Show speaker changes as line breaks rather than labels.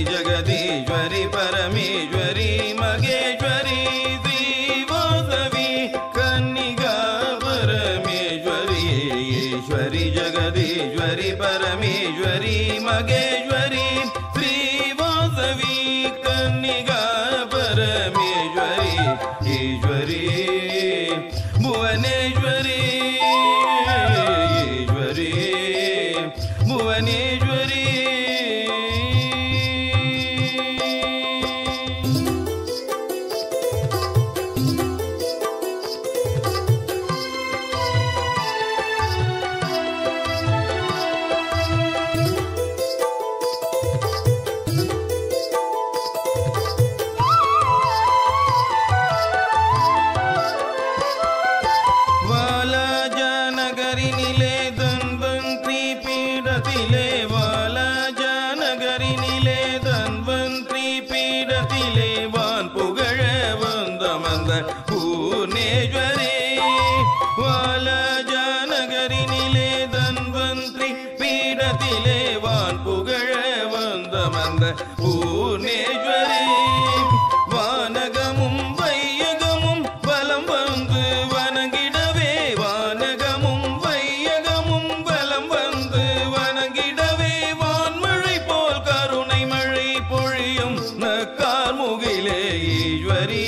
जगदीश्वरी परमेश्वरी मगेश्वरी श्रीवासवी कन्निका परमेश्वरी ईश्वरी जगदीश्वरी परमेश्वरी मगेश्वरी श्रीवासवी कन्निका परमेश्वरी ईश्वरी भुवनेश्वरी ईश्वरी भुवनेश्वरी பூர்ணேஸ்வரி வாலஜானகரி நிலே தன்வந்திரி பீடத்திலே வான் புகழ வந்த மந்த பூர்ணேஸ்வரி வானகமும் வையகமும் பலம் வந்து வணங்கிடவே வானகமும் வையகமும் பலம் வந்து வணங்கிடவே வான்மழை போல் கருணை மழை பொழியும் நக்கார் முகிலே ஈஸ்வரி